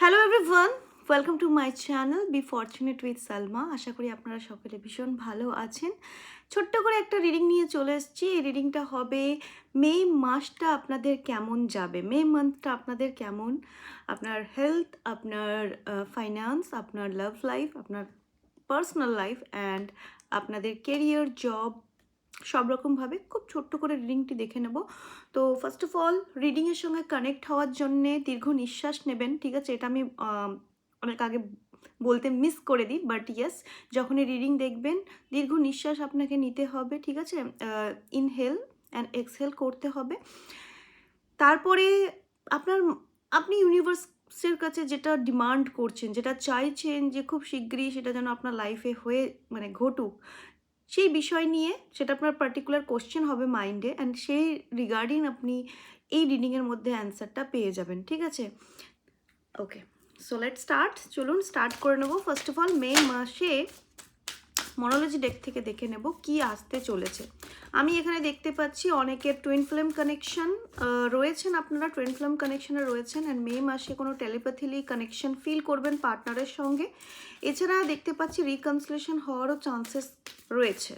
Hello everyone, welcome to my channel be fortunate with Salma. আশা করি আপনারা সকলে ভীষণ ভালো আছেন। ছোট্ট করে একটা রিডিং নিয়ে চলে এসেছি। এই রিডিংটা হবে মে মাসটা আপনাদের কেমন যাবে, মে মান্থটা আপনাদের কেমন, আপনার হেলথ, আপনার ফাইন্যান্স, আপনার লাভ লাইফ, আপনার পার্সোনাল লাইফ অ্যান্ড আপনাদের কেরিয়ার, জব, সব রকমভাবে খুব ছোট্ট করে রিডিংটি দেখে নেব। তো ফার্স্ট অফ অল রিডিংয়ের সঙ্গে কানেক্ট হওয়ার জন্যে দীর্ঘ নিঃশ্বাস নেবেন, ঠিক আছে? এটা আমি অনেক আগে বলতে মিস করে দিই, বাট ইয়েস, যখনই রিডিং দেখবেন দীর্ঘ নিঃশ্বাস আপনাকে নিতে হবে, ঠিক আছে? ইনহেল অ্যান্ড এক্সহেল করতে হবে। তারপরে আপনার আপনি ইউনিভার্সের কাছে যেটা ডিমান্ড করছেন, যেটা চাইছেন যে খুব শিগগিরই সেটা যেন আপনার লাইফে হয়ে ঘটুক, সেই বিষয় নিয়ে সেটা আপনার পার্টিকুলার কোশ্চেন হবে মাইন্ডে, অ্যান্ড সেই রিগার্ডিং আপনি এই রিডিংয়ের মধ্যে অ্যান্সারটা পেয়ে যাবেন, ঠিক আছে? ওকে, সো লেট স্টার্ট। চলুন স্টার্ট করে নেব। ফার্স্ট অফ অল মে মাসে মনোলজি ডেক থেকে দেখে নেব কি আসতে চলেছে। আমি এখানে দেখতে পাচ্ছি অনেকের টুইন ফ্লেম কানেকশন রয়েছেন, আপনারা টুইন ফ্লেম কানেকশনে রয়েছেন অ্যান্ড মে মাসে কোনো টেলিপ্যাথিলি কানেকশন ফিল করবেন পার্টনারের সঙ্গে। এছাড়া দেখতে পাচ্ছি রিকনসিলেশন হওয়ারও চান্সেস রয়েছে।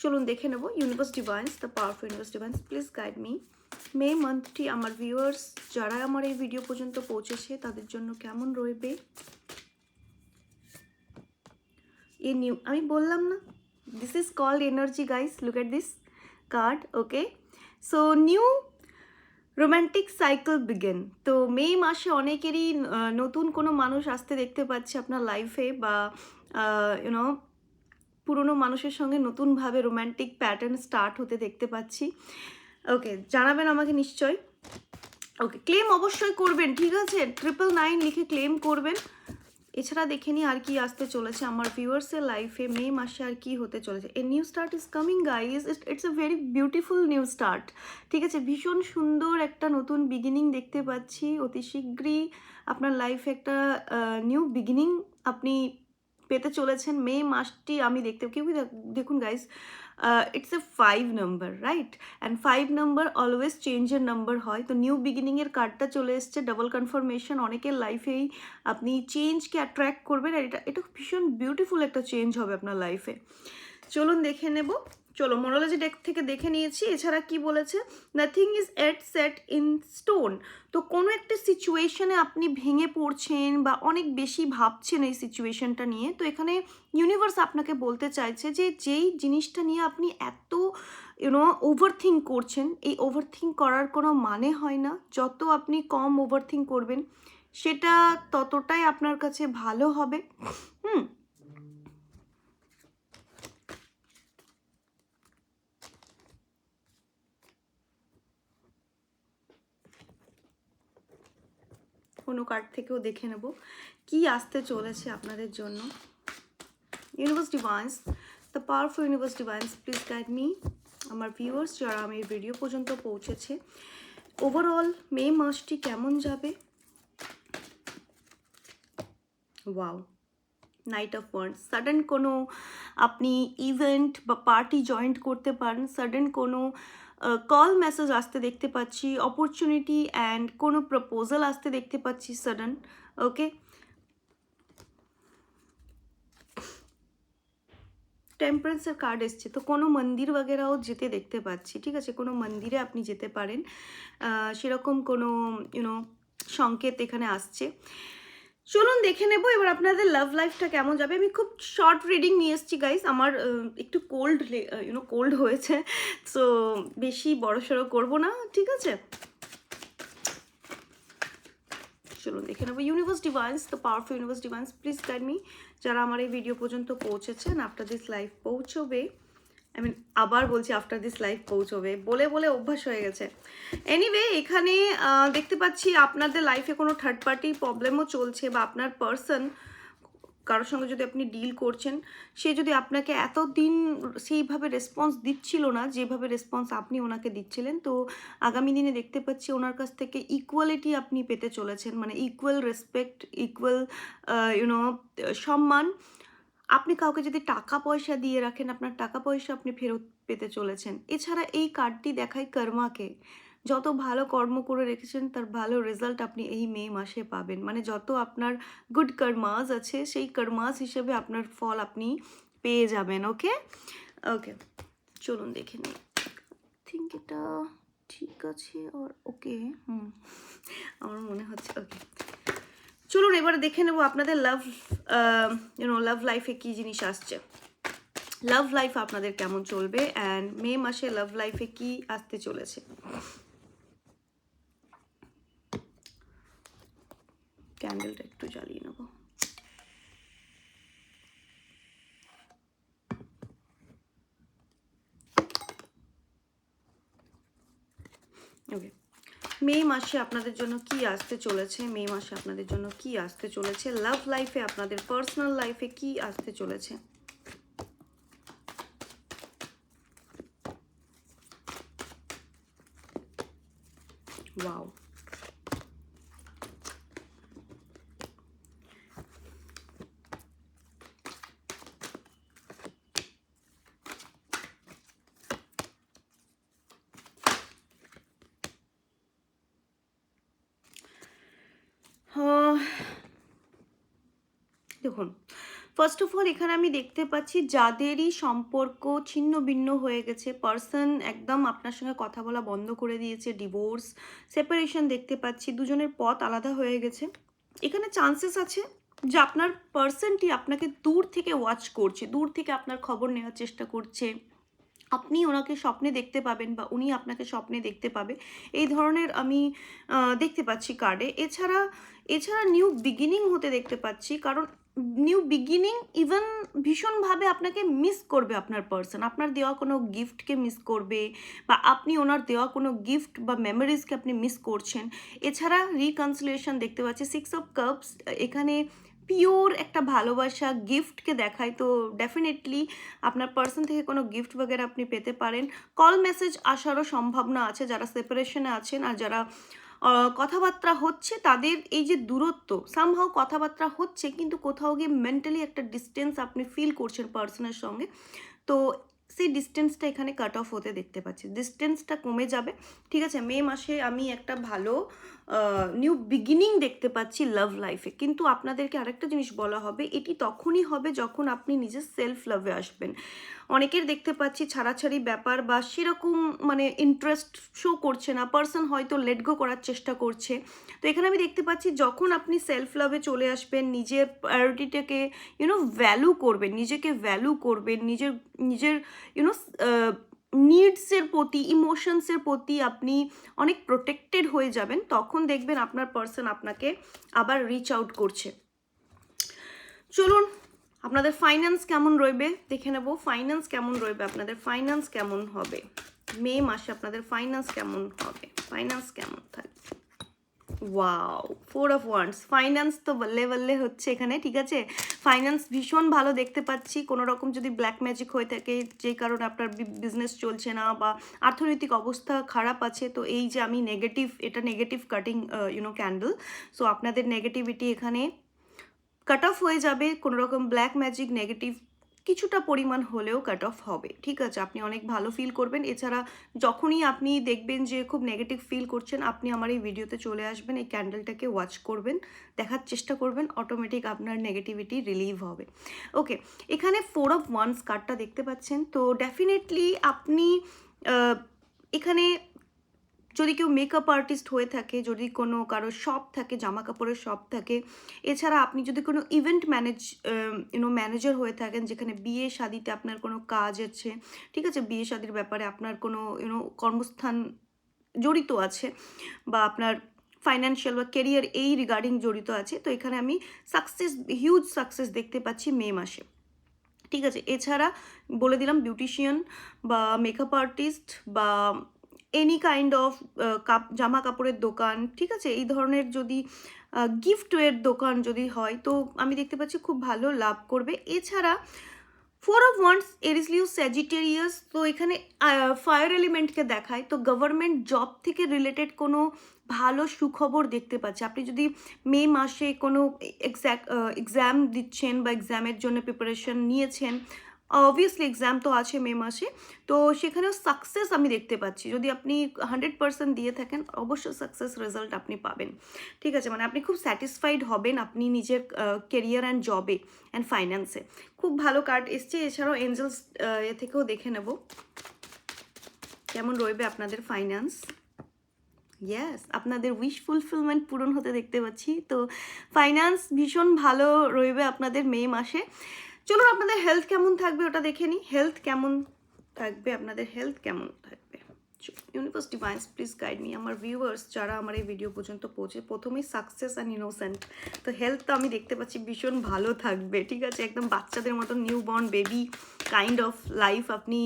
চলুন দেখে নেব। Universe divines, the powerful universe divines, please guide me. May মান্থটি আমার ভিউয়ার্স যারা আমার এই ভিডিও পর্যন্ত পৌঁছেছে তাদের জন্য কেমন রইবে। এই নিউ, আমি বললাম না, this is called energy guys, look at this card. Okay, so new romantic cycle begin. তো মে মাসে অনেকেরই নতুন কোনো মানুষ আসতে দেখতে পাচ্ছে আপনার লাইফে, বা ইউনো পুরনো মানুষের সঙ্গে নতুনভাবে রোম্যান্টিক প্যাটার্ন স্টার্ট হতে দেখতে পাচ্ছি। ওকে, জানাবেন আমাকে নিশ্চয়ই। ওকে, ক্লেম অবশ্যই করবেন, ঠিক আছে? 999 লিখে ক্লেম করবেন। এছাড়া দেখে নিই আর কি আসতে চলেছে আমার ভিউয়ার্সের লাইফে মে মাসে, আর কি হতে চলেছে। A new start is coming guys, it's a very beautiful new start, ঠিক আছে? ভীষণ সুন্দর একটা নতুন বিগিনিং দেখতে পাচ্ছি। অতি শীঘ্রই আপনার লাইফে একটা নিউ বিগিনিং আপনি পেতে চলেছেন। মে মাসটি আমি দেখতে দেখুন guys, it's a 5 number, right? And 5 number always চেঞ্জের নাম্বার হয়। তো নিউ বিগিনিংয়ের কার্ডটা চলে এসছে, ডাবল কনফার্মেশন। অনেকের লাইফেই আপনি চেঞ্জকে অ্যাট্রাক্ট করবেন, আর এটা ভীষণ বিউটিফুল একটা চেঞ্জ হবে আপনার লাইফে। চলুন দেখে নেব। চলো, মোরালজি ডেক থেকে দেখে নিয়েছি। এছাড়া কি বলেছে, nothing is at set in stone. তো কোনো একটা সিচুয়েশনে আপনি ভেঙে পড়ছেন বা অনেক বেশি ভাবছেন এই সিচুয়েশনটা নিয়ে, তো এখানে ইউনিভার্স আপনাকে বলতে চাইছে যে যেই জিনিসটা নিয়ে আপনি এত ওভার থিঙ্ক করছেন, এই ওভার থিঙ্ক করার কোনো মানে হয় না। যত আপনি কম ওভার থিঙ্ক করবেন সেটা ততটাই আপনার কাছে ভালো হবে। কোনো কার্ড থেকেও দেখে নেব কি আসতে চলেছে আপনাদের জন্য। Universe divines, the powerful universe divines, please guide me. আমার ভিউয়ার্স যারা আমি এই ভিডিও পর্যন্ত পৌঁছেছে, ওভারঅল মে মাসটি কেমন যাবে। Wow, night of wands. Sudden কোনো আপনি ইভেন্ট বা পার্টি জয়েন্ট করতে পারেন, সাডেন কোনো কল মেসেজ আসতে দেখতে পাচ্ছি, অপরচুনিটি অ্যান্ড কোনো প্রপোজাল আসতে দেখতে পাচ্ছি সাডেন। ওকে, টেম্পারেন্সের কার্ড এসছে, তো কোনো মন্দির বগেরাও যেতে দেখতে পাচ্ছি, ঠিক আছে? কোনো মন্দিরে আপনি যেতে পারেন, সেরকম কোনো সংকেত এখানে আসছে। চলুন দেখে নেব এবার আপনাদের লাভ লাইফটা কেমন যাবে। আমি খুব শর্ট রিডিং নিয়ে এসেছি গাইস, আমার একটু কোল্ড হয়েছে, সো বেশি বড়সড় করবো না, ঠিক আছে? চলুন দেখে নেবো। Universe divines, the powerful universe divines, please guide me. যারা আমার এই ভিডিও পর্যন্ত পৌঁছেছেন, আফটার দিস লাইফ পৌঁছবে, আবার বলছি আফটার দিস লাইফ পৌঁছবে, বলে বলে অভ্যাস হয়ে গেছে। এনিওয়ে, এখানে দেখতে পাচ্ছি আপনাদের লাইফে কোনো থার্ড পার্টি প্রবলেমও চলছে, বা আপনার পার্সন কারোর সঙ্গে যদি আপনি ডিল করছেন, সে যদি আপনাকে এতদিন সেইভাবে রেসপন্স দিচ্ছিল না যেভাবে রেসপন্স আপনি ওনাকে দিচ্ছিলেন, তো আগামী দিনে দেখতে পাচ্ছি ওনার কাছ থেকে ইকুয়ালিটি আপনি পেতে চলেছেন, ইকুয়াল রেসপেক্ট, ইকুয়াল সম্মান। আপনি কাউকে যদি টাকা পয়সা দিয়ে রাখেন, আপনার টাকা পয়সা আপনি ফেরত পেতে চলেছেন। এছাড়া এই কার্ডটি দেখায় কর্মাকে, যত ভালো কর্ম করে রেখেছেন তার ভালো রেজাল্ট আপনি এই মে মাসে পাবেন। মানে যত আপনার গুড কর্মাস আছে সেই কর্মাস হিসেবে আপনার ফল আপনি পেয়ে যাবেন। ওকে ওকে, চলুন দেখে নিই। থিঙ্ক এটা ঠিক আছে আর ওকে, আমার মনে হচ্ছে ওকে। চলুন এবার দেখে নেব আপনাদের লাভ লাভ লাইফে কী জিনিস আসছে, লাভ লাইফ আপনাদের কেমন চলবে অ্যান্ড মে মাসে লাভ লাইফে কি আসতে চলেছে। ক্যান্ডেলটা একটু জ্বালিয়ে নেব। ওকে, মে মাসে আপনাদের জন্য কি আসতে চলেছে, মে মাসে আপনাদের জন্য কি আসতে চলেছে, লাভ লাইফে আপনাদের পার্সোনাল লাইফে কি আসতে চলেছে। ওয়াও, দেখুন ফার্স্ট অফ অল এখানে আমি দেখতে পাচ্ছি যাদেরই সম্পর্ক ছিন্ন ভিন্ন হয়ে গেছে, পার্সন একদম আপনার সঙ্গে কথা বলা বন্ধ করে দিয়েছে, ডিভোর্স সেপারেশন দেখতে পাচ্ছি, দুজনের পথ আলাদা হয়ে গেছে। এখানে চান্সেস আছে যে আপনার পার্সনটি আপনাকে দূর থেকে ওয়াচ করছে, দূর থেকে আপনার খবর নেওয়ার চেষ্টা করছে, আপনি ওনাকে স্বপ্নে দেখতে পাবেন বা উনি আপনাকে স্বপ্নে দেখতে পাবে, এই ধরনের আমি দেখতে পাচ্ছি কার্ডে। এছাড়া এছাড়া নিউ বিগিনিং হতে দেখতে পাচ্ছি, কারণ নিউ বিগিনিং ইভেন ভীষণভাবে আপনাকে মিস করবে আপনার পার্সন, আপনার দেওয়া কোনো গিফটকে মিস করবে বা আপনি ওনার দেওয়া কোনো গিফট বা মেমোরিজকে আপনি মিস করছেন। এছাড়া রিকনসিলিয়েশন দেখতে পাচ্ছি, 6 অফ কাপস এখানে পিওর একটা ভালোবাসা গিফটকে দেখায়, তো ডেফিনেটলি আপনার পার্সন থেকে কোনো গিফট বগেরা আপনি পেতে পারেন। কল মেসেজ আসারও সম্ভাবনা আছে যারা সেপারেশনে আছেন, আর যারা কথাবার্তা হচ্ছে তাদের এই যে দূরত্ব, সামহাও কথাবার্তা হচ্ছে কিন্তু কোথাও গিয়ে মেন্টালি একটা ডিস্টেন্স আপনি ফিল করছেন পার্সনের সঙ্গে, তো সেই ডিস্টেন্সটা এখানে কাট অফ হতে দেখতে পাচ্ছি, ডিস্টেন্সটা কমে যাবে। ঠিক আছে, মে মাসে আমি একটা ভালো নিউ বিগিনিং দেখতে পাচ্ছি লাভ লাইফে, কিন্তু আপনাদেরকে আরেকটা জিনিস বলা হবে, এটি তখনই হবে যখন আপনি নিজের সেলফ লাভে আসবেন। অনেকের দেখতে পাচ্ছি ছাড়াছাড়ি ব্যাপার বা সেরকম মানে ইন্টারেস্ট শো করছে না, পার্সন হয়তো লেট গো করার চেষ্টা করছে, তো এখানে আমি দেখতে পাচ্ছি যখন আপনি সেলফ লাভে চলে আসবেন, নিজের প্রায়োরিটিটাকে ভ্যালু করবেন, নিজেকে ভ্যালু করবেন, নিজের নিজের নিডসের প্রতি, ইমোশনসের প্রতি আপনি অনেক প্রোটেক্টেড হয়ে যাবেন, তখন দেখবেন আপনার পার্সন আপনাকে আবার রিচ আউট করছে। চলুন আপনাদের ফাইন্যান্স কেমন রইবে দেখে নেব, ফাইন্যান্স কেমন রইবে, আপনাদের ফাইন্যান্স কেমন হবে মে মাসে, আপনাদের ফাইন্যান্স কেমন হবে, ফাইন্যান্স কেমন থাকবে। ওয়াও, 4 অফ ওয়ান্ডস, ফাইন্যান্স তো বললে বললে হচ্ছে এখানে। ঠিক আছে, ফাইন্যান্স ভীষণ ভালো দেখতে পাচ্ছি। কোনো রকম যদি ব্ল্যাক ম্যাজিক হয়ে থাকে, যেই কারণে আপনার বিজনেস চলছে না বা অর্থনৈতিক অবস্থা খারাপ আছে, তো এই যে আমি নেগেটিভ, এটা নেগেটিভ কাটিং ক্যান্ডেল, সো আপনাদের নেগেটিভিটি এখানে কাট অফ হয়ে যাবে, কোনো রকম ব্ল্যাক ম্যাজিক নেগেটিভ কিছুটা পরিমাণ হলেও কাট অফ হবে। ঠিক আছে, আপনি অনেক ভালো ফিল করবেন। এছাড়া যখনই আপনি দেখবেন যে খুব নেগেটিভ ফিল করছেন, আপনি আমার এই ভিডিওতে চলে আসবেন, এই ক্যান্ডেলটাকে ওয়াচ করবেন, দেখার চেষ্টা করবেন, অটোমেটিক আপনার নেগেটিভিটি রিলিভ হবে। ওকে, এখানে 4 অফ ওয়ান্স কার্ডটা দেখতে পাচ্ছেন, তো ডেফিনেটলি আপনি এখানে যদি কেউ মেকআপ আর্টিস্ট হয়ে থাকে, যদি কোনো কারো শপ থাকে, জামা কাপড়ের শপ থাকে, এছাড়া আপনি যদি কোনো ইভেন্ট ম্যানেজার হয়ে থাকেন, যেখানে বিয়ে শাদিতে আপনার কোনো কাজ আছে, ঠিক আছে, বিয়ে শাদির ব্যাপারে আপনার কোনো কর্মস্থান জড়িত আছে বা আপনার ফাইন্যান্সিয়াল বা কেরিয়ার এই রিগার্ডিং জড়িত আছে, তো এখানে আমি সাকসেস, হিউজ সাকসেস দেখতে পাচ্ছি মে মাসে। ঠিক আছে, এছাড়া বলে দিলাম বিউটিশিয়ান বা মেকআপ আর্টিস্ট বা এনি কাইন্ড অফ জামা কাপড়ের দোকান, ঠিক আছে, এই ধরনের যদি গিফটওয়ের দোকান যদি হয়, তো আমি দেখতে পাচ্ছি খুব ভালো লাভ করবে। এছাড়া 4 অফ ওয়ান্ডস এরিস লিও স্যাজিটেরিয়াস, তো এখানে ফায়ার এলিমেন্টকে দেখায়, তো গভর্নমেন্ট জব থেকে রিলেটেড কোনো ভালো সুখবর দেখতে পাচ্ছি। আপনি যদি মে মাসে কোনো এক্সাম দিচ্ছেন বা এক্সামের জন্য প্রিপারেশন নিয়েছেন, অবভিয়াসলি এক্সাম তো আছে মে মাসে, তো সেখানেও সাকসেস আমি দেখতে পাচ্ছি। যদি আপনি 100% দিয়ে থাকেন, অবশ্যই সাকসেস রেজাল্ট আপনি পাবেন। ঠিক আছে, মানে আপনি খুব স্যাটিসফাইড হবেন আপনি নিজের কেরিয়ার অ্যান্ড জবে অ্যান্ড ফাইন্যান্সে। খুব ভালো কার্ড এসছে। এছাড়াও এঞ্জেলস এ থেকেও দেখে নেব কেমন রইবে আপনাদের ফাইন্যান্স। ইয়েস, আপনাদের উইশ ফুলফিলমেন্ট পূরণ হতে দেখতে পাচ্ছি। তো ফাইন্যান্স ভীষণ ভালো রইবে আপনাদের মে মাসে। চলুন আপনাদের হেলথ কেমন থাকবে ওটা দেখে নিই। হেলথ কেমন থাকবে আপনাদের, হেলথ কেমন থাকবে? Universe divines please guide me. আমার ভিউয়ার্স যারা আমার এই ভিডিও পর্যন্ত পৌঁছে, প্রথমেই সাকসেস অ্যান্ড ইনোসেন্ট, তো হেলথ তো আমি দেখতে পাচ্ছি ভীষণ ভালো থাকবে। ঠিক আছে, একদম বাচ্চাদের মতো new born baby kind of life আপনি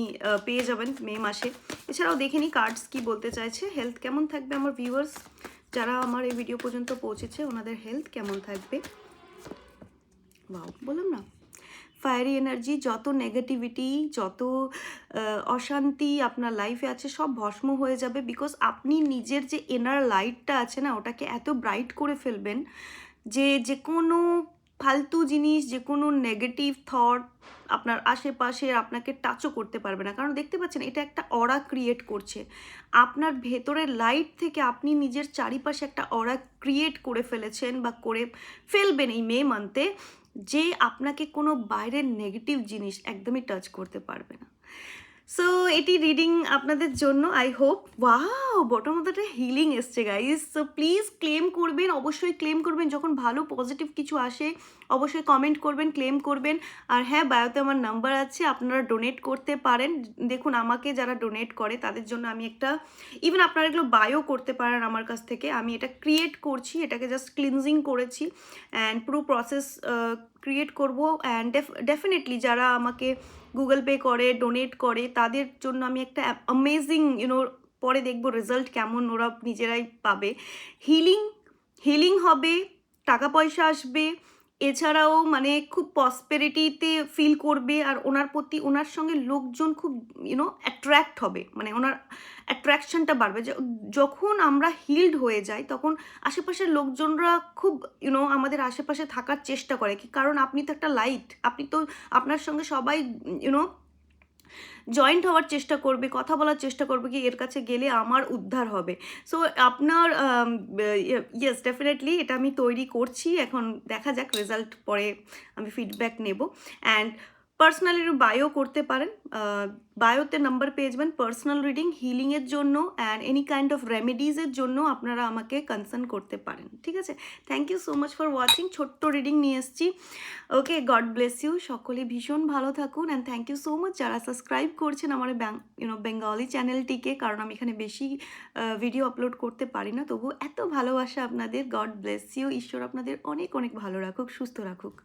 পেয়ে যাবেন মে মাসে। এছাড়াও দেখে নিই কার্ডস কি বলতে চাইছে। হেলথ কেমন থাকবে আমার ভিউয়ার্স যারা আমার এই ভিডিও পর্যন্ত পৌঁছেছে, ওনাদের হেলথ কেমন থাকবে? ওয়াও, বললাম না, ফায়ারি এনার্জি, যত নেগেটিভিটি, যত অশান্তি আপনার লাইফে আছে সব ভস্ম হয়ে যাবে। বিকজ আপনি নিজের যে ইনার লাইটটা আছে না, ওটাকে এত ব্রাইট করে ফেলবেন যে কোনো ফালতু জিনিস, যে কোনো নেগেটিভ থট আপনার আশেপাশে আপনাকে টাচও করতে পারবে না। কারণ দেখতে পাচ্ছেন এটা একটা অরা ক্রিয়েট করছে আপনার ভেতরের লাইট থেকে। আপনি নিজের চারিপাশে একটা অরা ক্রিয়েট করে ফেলেছেন বা করে ফেলবেন এই মে মান্থে, যে আপনাকে কোনো বাইরের নেগেটিভ জিনিস একদমই টাচ করতে পারবে না। সো এটি রিডিং আপনাদের জন্য, I hope. Wow, bottom of the healing এসছে গাইজ। সো প্লিজ ক্লেম করবেন, অবশ্যই ক্লেম করবেন। যখন ভালো পজিটিভ কিছু আসে অবশ্যই কমেন্ট করবেন, ক্লেম করবেন। আর হ্যাঁ, বায়োতে আমার নাম্বার আছে, আপনারা ডোনেট করতে পারেন। দেখুন, আমাকে যারা ডোনেট করে তাদের জন্য আমি একটা, ইভেন আপনারা এগুলো বায়ো করতে পারেন আমার কাছ থেকে। আমি এটা ক্রিয়েট করছি, এটাকে জাস্ট ক্লিনজিং করেছি অ্যান্ড পুরো প্রসেস ক্রিয়েট করবো। অ্যান্ড ডেফিনেটলি যারা আমাকে গুগল পে করে, ডোনেট করে, তাদের জন্য আমি একটা অ্যামেজিং পরে দেখবো রেজাল্ট কেমন ওরা নিজেরাই পাবে। হিলিং হিলিং হবে, টাকা পয়সা আসবে, এছাড়াও মানে খুব প্রসপেরিটিতে ফিল করবে। আর ওনার প্রতি, ওনার সঙ্গে লোকজন খুব অ্যাট্রাক্ট হবে, মানে ওনার অ্যাট্রাকশনটা বাড়বে। যখন আমরা হিলড হয়ে যাই তখন আশেপাশের লোকজনরা খুব আমাদের আশেপাশে থাকার চেষ্টা করে। কি কারণ আপনি তো একটা লাইট, আপনি তো, আপনার সঙ্গে সবাই জয়েন্ট হওয়ার চেষ্টা করবে, কথা বলার চেষ্টা করবে কি এর কাছে গেলে আমার উদ্ধার হবে। সো আপনার ইয়েস, ডেফিনেটলি এটা আমি তৈরি করছি। এখন দেখা যাক রেজাল্ট, পরে আমি ফিডব্যাক নেব। অ্যান্ড পার্সোনালি বায়ো করতে পারেন, বায়োতে নাম্বার পেয়ে যাবেন পার্সোনাল রিডিং, হিলিংয়ের জন্য অ্যান্ড এনি কাইন্ড অফ রেমেডিজের জন্য আপনারা আমাকে কনসার্ন করতে পারেন। ঠিক আছে, thank you so much for watching. ছোট্ট রিডিং নিয়ে এসেছি। Okay, God bless you. সকলে ভীষণ ভালো থাকুন and thank you so much যারা সাবস্ক্রাইব করছেন আমার বেঙ্গলি চ্যানেলটিকে। কারণ আমি এখানে বেশি ভিডিও আপলোড করতে পারি না, তবু এত ভালোবাসা আপনাদের। God bless you. ঈশ্বর আপনাদের অনেক অনেক ভালো রাখুক, সুস্থ রাখুক।